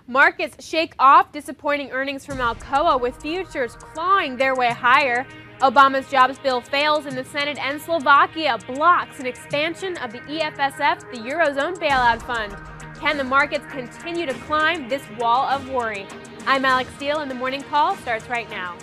Markets shake off disappointing earnings from Alcoa with futures clawing their way higher. Obama's jobs bill fails in the Senate and Slovakia blocks an expansion of the EFSF, the Eurozone bailout fund. Can the markets continue to climb this wall of worry? I'm Alex Steele, and the morning call starts right now.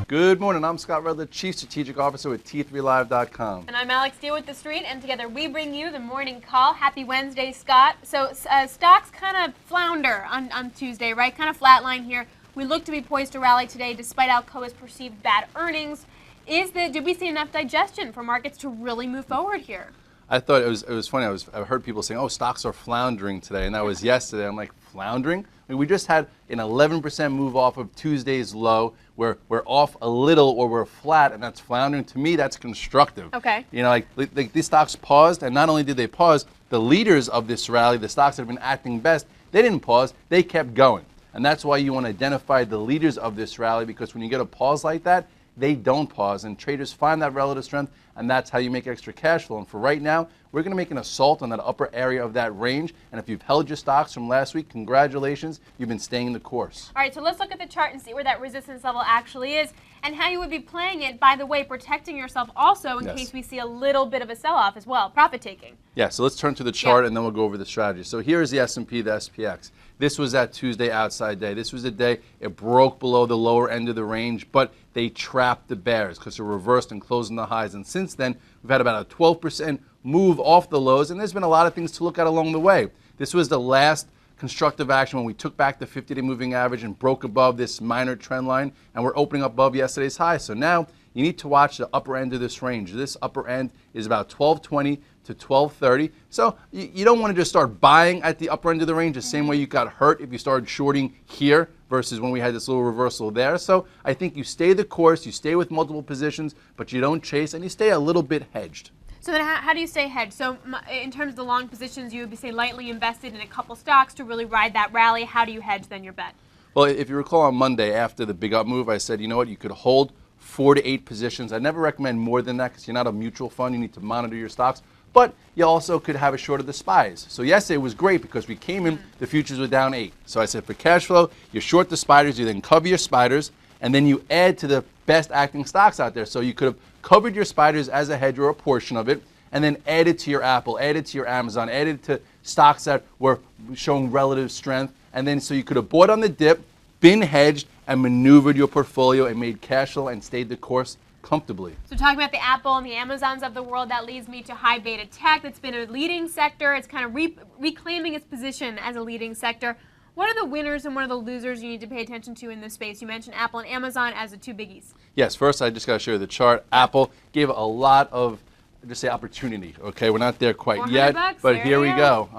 Good morning. I'm Scott Redler, Chief Strategic Officer with T3Live.com. And I'm Alex Steele with The Street, and together we bring you the morning call. Happy Wednesday, Scott. So stocks kind of flounder on Tuesday, right? Kind of flatline here. We look to be poised to rally today despite Alcoa's perceived bad earnings. Did we see enough digestion for markets to really move forward here? I thought it was funny. I heard people saying, "Oh, stocks are floundering today," and that was yesterday. I'm like, floundering? I mean, we just had an 11% move off of Tuesday's low. We're off a little, or we're flat, and that's floundering. To me, that's constructive. Okay. You know, like these stocks paused, and not only did they pause, the leaders of this rally, the stocks that have been acting best, they didn't pause. They kept going, and that's why you want to identify the leaders of this rally, because when you get a pause like that, they don't pause, and traders find that relative strength, and that's how you make extra cash flow. And for right now, we're going to make an assault on that upper area of that range. And if you've held your stocks from last week, congratulations, you've been staying the course. All right, so let's look at the chart and see where that resistance level actually is and how you would be playing it, by the way, protecting yourself also in case we see a little bit of a sell-off as well, profit taking. Yeah, so let's turn to the chart and then we'll go over the strategy. So here is the S&P, the SPX. This was that Tuesday outside day. This was the day it broke below the lower end of the range, but they trapped the bears because it reversed and closed in the highs. And since then, we've had about a 12% move off the lows, and there's been a lot of things to look at along the way. This was the last constructive action when we took back the 50-day moving average and broke above this minor trend line, and we're opening up above yesterday's high. So now you need to watch the upper end of this range. This upper end is about 1220 to 1230. So you don't want to just start buying at the upper end of the range the same way you got hurt if you started shorting here versus when we had this little reversal there. So I think you stay the course, you stay with multiple positions, but you don't chase, and you stay a little bit hedged. So then how do you stay hedged? So in terms of the long positions, you would be, say, lightly invested in a couple stocks to really ride that rally. How do you hedge then your bet? Well, if you recall on Monday after the big up move, I said, you know what, you could hold 4 to 8 positions. I never recommend more than that because you're not a mutual fund. You need to monitor your stocks. But you also could have a short of the SPYs. So yesterday was great because we came in, the futures were down 8. So I said for cash flow, you short the spiders, you then cover your spiders, and then you add to the best acting stocks out there. So you could have covered your spiders as a hedge or a portion of it, and then added to your Apple, added to your Amazon, added to stocks that were showing relative strength. And then so you could have bought on the dip, been hedged, and maneuvered your portfolio and made cash flow and stayed the course comfortably. So talking about the Apple and the Amazons of the world, that leads me to high beta tech. That's been a leading sector. It's kind of reclaiming its position as a leading sector. What are the winners and what are the losers you need to pay attention to in this space? You mentioned Apple and Amazon as the two biggies. Yes, first I just got to show you the chart. Apple gave a lot of, just say, opportunity. Okay, we're not there quite yet, but here we go.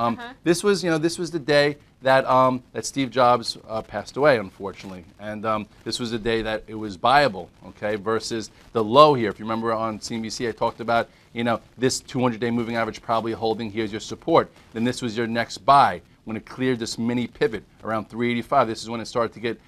This was the day that that Steve Jobs passed away, unfortunately, and this was the day that it was buyable. Okay, versus the low here. If you remember on CNBC, I talked about this 200-day moving average probably holding. Here's your support. Then this was your next buy when it cleared this mini pivot around 385. This is when it started to get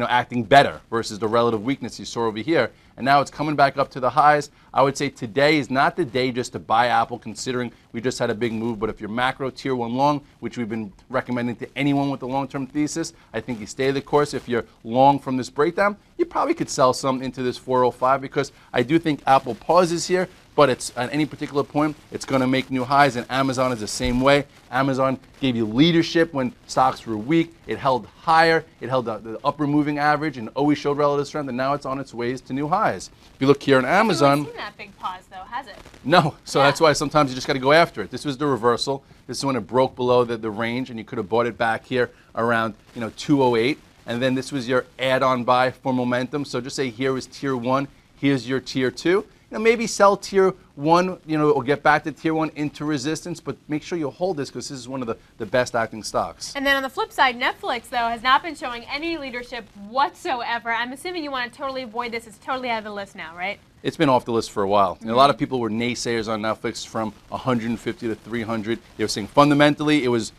acting better versus the relative weakness you saw over here. And now it's coming back up to the highs. I would say today is not the day just to buy Apple, considering we just had a big move. But if you're macro tier 1 long, which we've been recommending to anyone with a long-term thesis, I think you stay the course. If you're long from this breakdown, you probably could sell some into this 405 because I do think Apple pauses here, but it's at any particular point, it's going to make new highs, and Amazon is the same way. Amazon gave you leadership when stocks were weak. It held higher. It held the upper moving average and always showed relative strength, and now it's on its ways to new highs. If you look here in Amazon, it hasn't seen that big pause, though, has it? No, so that's why sometimes you just got to go after it. This was the reversal. This is when it broke below the range, and you could have bought it back here around 208, and then this was your add-on buy for momentum. So just say here is tier 1, here's your tier 2. Maybe sell tier 1, or get back to tier 1 into resistance, but make sure you hold this because this is one of the best acting stocks. And then on the flip side, Netflix, though, has not been showing any leadership whatsoever. I'm assuming you want to totally avoid this. It's totally out of the list now, right? It's been off the list for a while. A lot of people were naysayers on Netflix from 150 to 300. They were saying fundamentally it was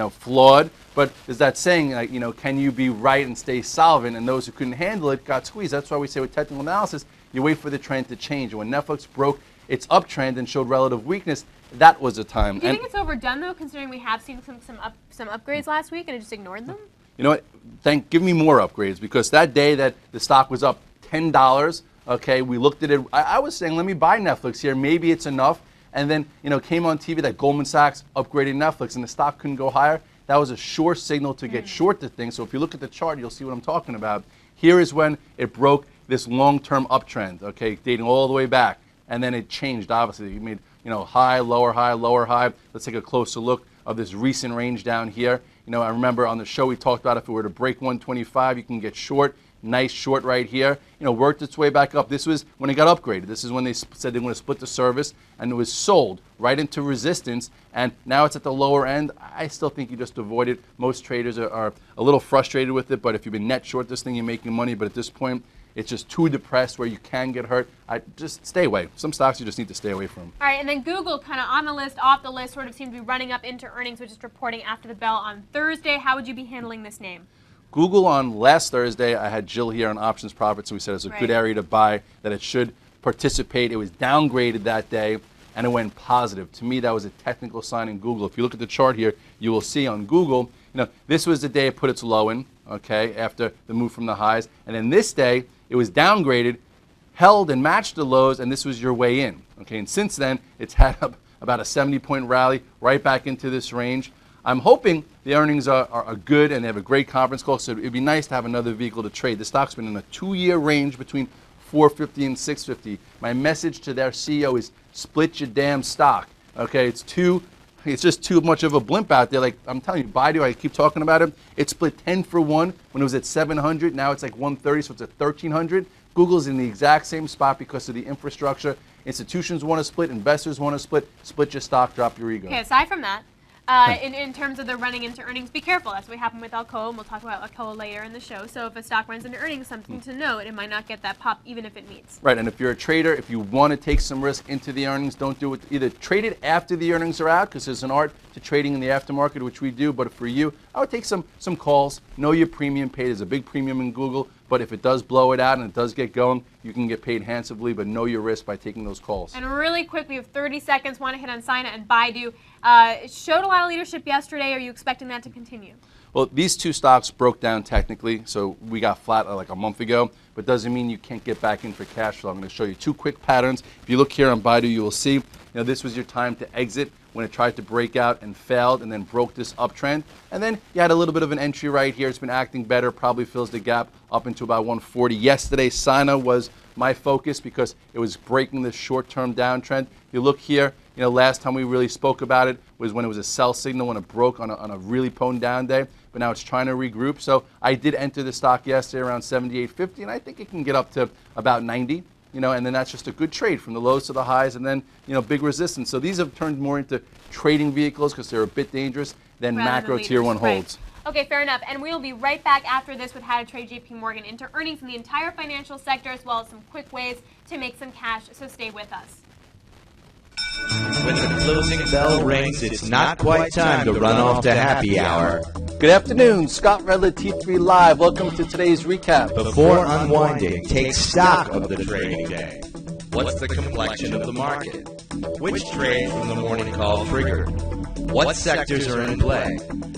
flawed, but there's that saying, can you be right and stay solvent? And those who couldn't handle it got squeezed. That's why we say with technical analysis, You wait for the trend to change. And when Netflix broke its uptrend and showed relative weakness, that was the time. Do you think it's overdone, though, considering we have seen some upgrades last week and it just ignored them? You know what? Give me more upgrades, because that day that the stock was up $10, okay, we looked at it. I was saying, let me buy Netflix here. Maybe it's enough. And then, came on TV that Goldman Sachs upgraded Netflix and the stock couldn't go higher. That was a sure signal to get short the thing. So if you look at the chart, you'll see what I'm talking about. Here is when it broke this long-term uptrend, okay, dating all the way back. And then it changed, obviously. It made, high, lower high, lower high. Let's take a closer look of this recent range down here. I remember on the show we talked about if it were to break 125, you can get short. Nice short right here. Worked its way back up. This was when it got upgraded. This is when they said they were going to split the service, and it was sold right into resistance, and now it's at the lower end. I still think you just avoid it. Most traders are a little frustrated with it, but if you've been net short this thing, you're making money, but at this point, it's just too depressed where you can get hurt. Just stay away. Some stocks you just need to stay away from. All right, and then Google kind of on the list, off the list, sort of seems to be running up into earnings, which is reporting after the bell on Thursday. How would you be handling this name? Google on last Thursday, I had Jill here on options profit, so we said it's a good area to buy, that it should participate. It was downgraded that day, and it went positive. To me, that was a technical sign in Google. If you look at the chart here, you will see on Google, this was the day it put its low in, okay, after the move from the highs. And then this day, it was downgraded, held and matched the lows, and this was your way in, okay? And since then, it's had about a 70-point rally right back into this range. I'm hoping the earnings are good and they have a great conference call, so it'd be nice to have another vehicle to trade. The stock's been in a 2-year range between 450 and 650. My message to their CEO is split your damn stock. Okay, it's just too much of a blimp out there. Like I'm telling you, Baidu, I keep talking about it. It split 10 for 1 when it was at 700. Now it's like 130, so it's at 1300. Google's in the exact same spot because of the infrastructure. Institutions want to split, investors want to split. Split your stock, drop your ego. Okay, aside from that, in terms of the running into earnings, be careful. That's what happened with Alcoa, and we'll talk about Alcoa later in the show. So if a stock runs into earnings, something to note. It might not get that pop even if it meets. Right, and if you're a trader, if you want to take some risk into the earnings, don't do it. Either trade it after the earnings are out, because there's an art to trading in the aftermarket, which we do. But for you, I would take some calls. Know your premium paid. There's a big premium in Google. But if it does blow it out and it does get going, you can get paid handsomely, but know your risk by taking those calls. And really quick, we have 30 seconds. Want to hit on Sina and Baidu. It showed a lot of leadership yesterday. Are you expecting that to continue? Well, these two stocks broke down technically, so we got flat like a month ago, but doesn't mean you can't get back in for cash flow. I'm going to show you two quick patterns. If you look here on Baidu, you will see, this was your time to exit when it tried to break out and failed and then broke this uptrend. And then you had a little bit of an entry right here. It's been acting better, probably fills the gap up into about 140. Yesterday, Sina was my focus because it was breaking this short-term downtrend. You look here, last time we really spoke about it was when it was a sell signal when it broke on a really potent down day, but now it's trying to regroup. So I did enter the stock yesterday around 78.50, and I think it can get up to about 90. And then that's just a good trade from the lows to the highs, and then, big resistance. So these have turned more into trading vehicles because they're a bit dangerous than macro tier 1 holds. Right. Okay, fair enough. And we'll be right back after this with how to trade JP Morgan into earnings in the entire financial sector, as well as some quick ways to make some cash. So stay with us. When the closing bell rings, it's not quite time to run off to happy hour. Good afternoon, Scott Redler, T3 Live. Welcome to today's recap. Before unwinding, take stock of the trading day. What's the complexion of the market? Which trade from the morning call triggered? What sectors are in play?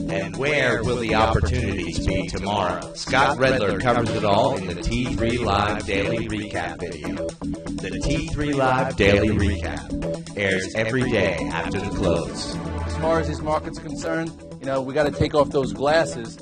And where will the opportunities be tomorrow? Scott Redler covers it all in the T3 Live Daily Recap video. The T3 Live Daily Recap airs every day after the close. As far as these markets are concerned, we got to take off those glasses.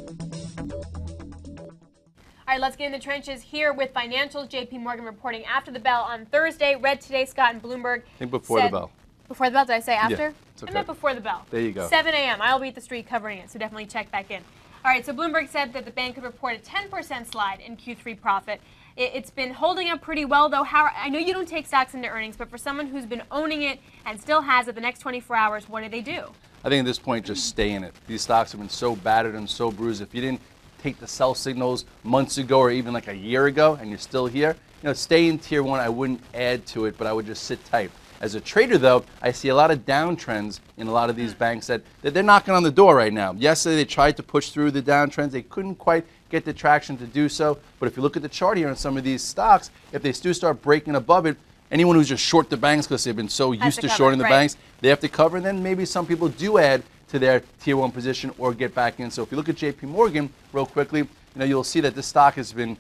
All right, let's get in the trenches here with financials. JP Morgan reporting after the bell on Thursday. Read today, Scott and Bloomberg. I think before the bell. Before the bell? Did I say after? Yeah, it's okay. I meant before the bell. There you go. 7 a.m. I'll be at the street covering it, so definitely check back in. All right, so Bloomberg said that the bank could report a 10% slide in Q3 profit. It's been holding up pretty well, though. I know you don't take stocks into earnings, but for someone who's been owning it and still has it the next 24 hours, what do? I think at this point, just stay in it. These stocks have been so battered and so bruised. If you didn't take the sell signals months ago or even like a year ago and you're still here, stay in tier 1. I wouldn't add to it, but I would just sit tight. As a trader, though, I see a lot of downtrends in a lot of these banks that they're knocking on the door right now. Yesterday, they tried to push through the downtrends. They couldn't quite get the traction to do so. But if you look at the chart here on some of these stocks, if they do start breaking above it, anyone who's just short the banks because they've been so used to shorting the banks, they have to cover. And then maybe some people do add to their tier 1 position or get back in. So if you look at JP Morgan real quickly, you'll see that this stock has been,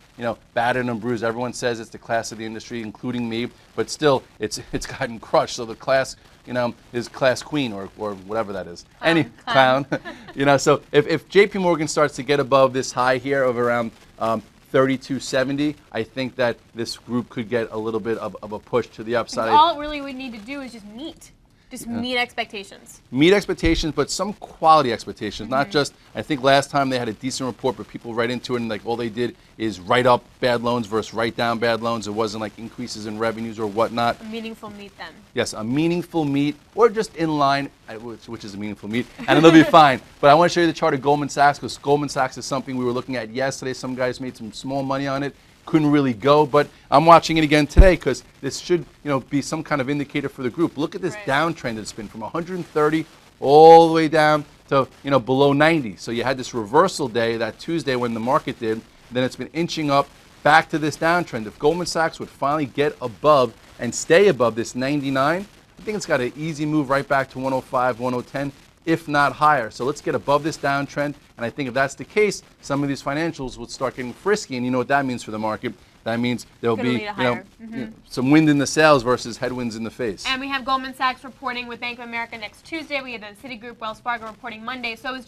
battered and bruised. Everyone says it's the class of the industry, including me, but still, it's gotten crushed. So the class, is class queen or whatever that is. Any clown, So if JP Morgan starts to get above this high here of around 32.70, I think that this group could get a little bit of a push to the upside. All really we need to do is just meet. Meet expectations. Meet expectations, but some quality expectations, not just, I think last time they had a decent report, but people read into it and all they did is write up bad loans versus write down bad loans. It wasn't like increases in revenues or whatnot. A meaningful meet then. Yes, a meaningful meet or just in line, which is a meaningful meet, and it'll be fine. But I want to show you the chart of Goldman Sachs because Goldman Sachs is something we were looking at yesterday. Some guys made some small money on it. Couldn't really go, but I'm watching it again today because this should, be some kind of indicator for the group. Look at this downtrend it's been from 130 all the way down to, below 90. So you had this reversal day that Tuesday when the market did. Then it's been inching up back to this downtrend. If Goldman Sachs would finally get above and stay above this 99, I think it's got an easy move right back to 105, 110. If not higher. So let's get above this downtrend. And I think if that's the case, some of these financials will start getting frisky. And you know what that means for the market? That means there'll be some wind in the sails versus headwinds in the face. And we have Goldman Sachs reporting with Bank of America next Tuesday. We have then Citigroup, Wells Fargo reporting Monday. So is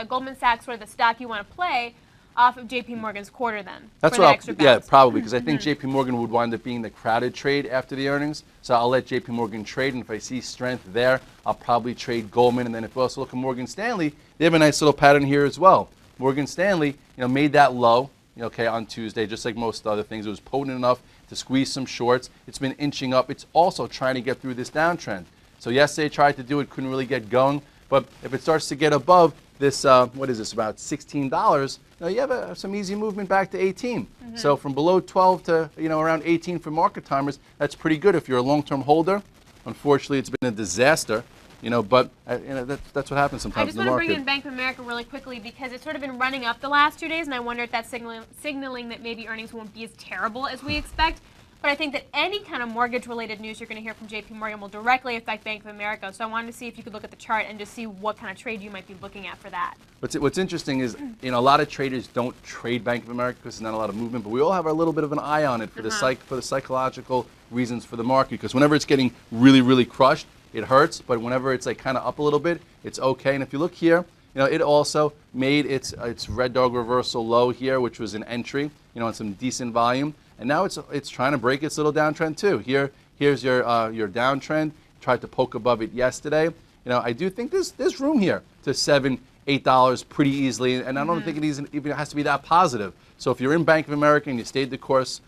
Goldman Sachs sort of the stock you want to play off of JP Morgan's quarter then? That's what probably, because I think JP Morgan would wind up being the crowded trade after the earnings. So I'll let JP Morgan trade, and if I see strength there, I'll probably trade Goldman. And then if we also look at Morgan Stanley, they have a nice little pattern here as well. Morgan Stanley, made that low, on Tuesday, just like most other things. It was potent enough to squeeze some shorts. It's been inching up. It's also trying to get through this downtrend. So yesterday tried to do it, couldn't really get going. But if it starts to get above this, what is this, about $16, you have some easy movement back to 18. So from below 12 to around 18 for market timers, that's pretty good if you're a long-term holder. Unfortunately, it's been a disaster. But that's what happens sometimes in the market. I just want to bring in Bank of America really quickly because it's sort of been running up the last 2 days, and I wonder if that's signaling that maybe earnings won't be as terrible as we expect. But I think that any kind of mortgage-related news you're going to hear from JP Morgan will directly affect Bank of America. So I wanted to see if you could look at the chart and just see what kind of trade you might be looking at for that. What's interesting is, a lot of traders don't trade Bank of America because there's not a lot of movement, but we all have a little bit of an eye on it for the psychological reasons for the market. Because whenever it's getting really, really crushed, it hurts. But whenever it's like kind of up a little bit, it's okay. And if you look here, it also made its red dog reversal low here, which was an entry, on some decent volume. And now it's trying to break its little downtrend too. Here's your downtrend. Tried to poke above it yesterday. I do think there's room here to $7, $8 pretty easily, and I don't think it even has to be that positive. So if you're in Bank of America and you stayed the course,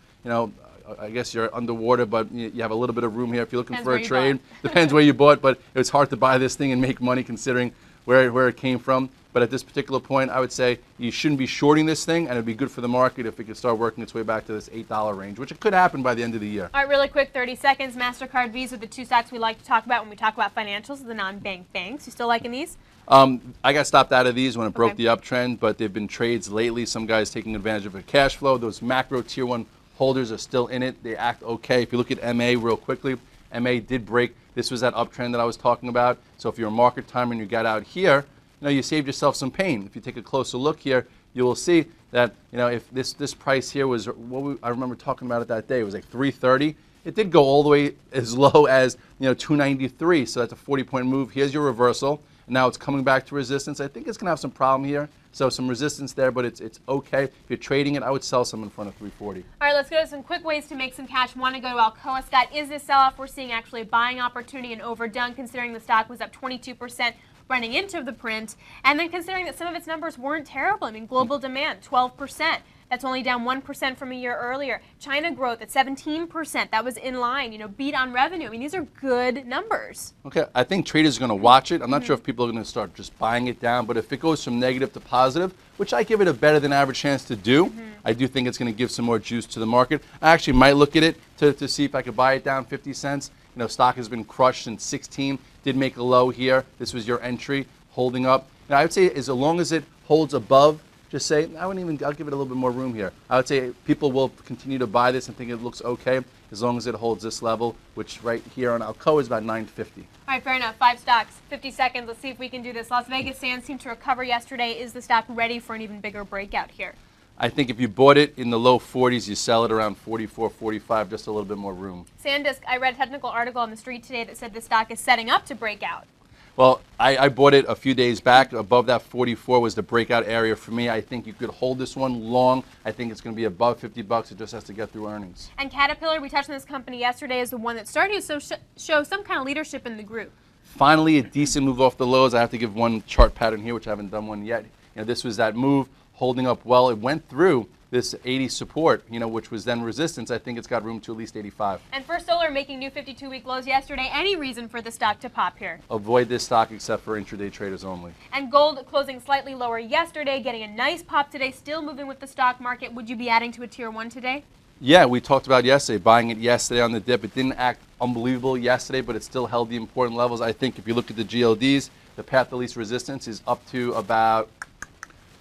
I guess you're underwater, but you have a little bit of room here if you're looking for a trade. Depends where you bought, but it's hard to buy this thing and make money considering where it came from. But at this particular point, I would say you shouldn't be shorting this thing, and it would be good for the market if it could start working its way back to this $8 range, which it could happen by the end of the year. All right, really quick, 30 seconds. MasterCard, Visa, the two stocks we like to talk about when we talk about financials, the non-bank banks. You still liking these? I got stopped out of these when it broke the uptrend, but they've been trades lately. Some guys taking advantage of a cash flow. Those macro tier 1 holders are still in it. They act okay. If you look at MA real quickly, MA did break. This was that uptrend that I was talking about. So if you're a market timer and you got out here, you saved yourself some pain. If you take a closer look here, you will see that if this price here was what I remember talking about it that day, it was like 330. It did go all the way as low as 293. So that's a 40-point move. Here's your reversal. And now it's coming back to resistance. I think it's going to have some problem here. So some resistance there, but it's okay. If you're trading it, I would sell some in front of 340. All right, let's go to some quick ways to make some cash. Want to go to Alcoa. Scott, is this sell-off we're seeing actually a buying opportunity and overdone, considering the stock was up 22% running into the print, and then considering that some of its numbers weren't terrible. I mean, global demand, 12%. That's only down 1% from a year earlier. China growth at 17%. That was in line, beat on revenue. I mean, these are good numbers. Okay, I think traders are going to watch it. I'm not sure if people are going to start just buying it down, but if it goes from negative to positive, which I give it a better than average chance to do, I do think it's going to give some more juice to the market. I actually might look at it to see if I could buy it down 50 cents. Stock has been crushed since 16. Did make a low here. This was your entry, holding up. I would say as long as it holds above just say, I'll give it a little bit more room here. I would say people will continue to buy this and think it looks okay as long as it holds this level, which right here on Alcoa is about 950. All right, fair enough. 5 stocks, 50 seconds. Let's see if we can do this. Las Vegas Sands seemed to recover yesterday. Is the stock ready for an even bigger breakout here? I think if you bought it in the low 40s, you sell it around 44, 45, just a little bit more room. SanDisk, I read a technical article on the street today that said the stock is setting up to break out. Well, I bought it a few days back. Above that 44 was the breakout area for me. I think you could hold this one long. I think it's going to be above 50 bucks. It just has to get through earnings. And Caterpillar, we touched on this company yesterday, is the one that's starting to show some kind of leadership in the group. Finally, a decent move off the lows. I have to give one chart pattern here, which I haven't done one yet. This was that move holding up well. It went through this 80 support, which was then resistance. I think it's got room to at least 85. And First Solar making new 52-week lows yesterday. Any reason for the stock to pop here? Avoid this stock except for intraday traders only. And gold closing slightly lower yesterday, getting a nice pop today, still moving with the stock market. Would you be adding to a tier 1 today? Yeah, we talked about yesterday, buying it yesterday on the dip. It didn't act unbelievable yesterday, but it still held the important levels. I think if you look at the GLDs, the path to least resistance is up to about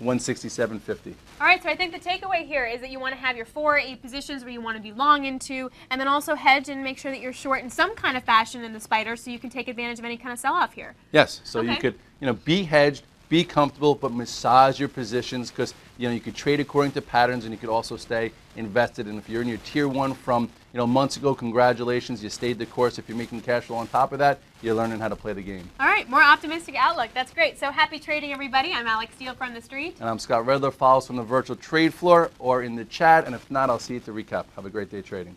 167.50. All right, so I think the takeaway here is that you want to have your 4 or 8 positions where you want to be long into, and then also hedge and make sure that you're short in some kind of fashion in the spider so you can take advantage of any kind of sell-off here. Yes, so you could be hedged, be comfortable, but massage your positions because you could trade according to patterns and you could also stay invested. And if you're in your tier 1 from months ago, congratulations, you stayed the course. If you're making cash flow on top of that, you're learning how to play the game. All right, more optimistic outlook. That's great. So happy trading, everybody. I'm Alex Steele from the street. And I'm Scott Redler. Follow us from the virtual trade floor or in the chat. And if not, I'll see you at the recap. Have a great day trading.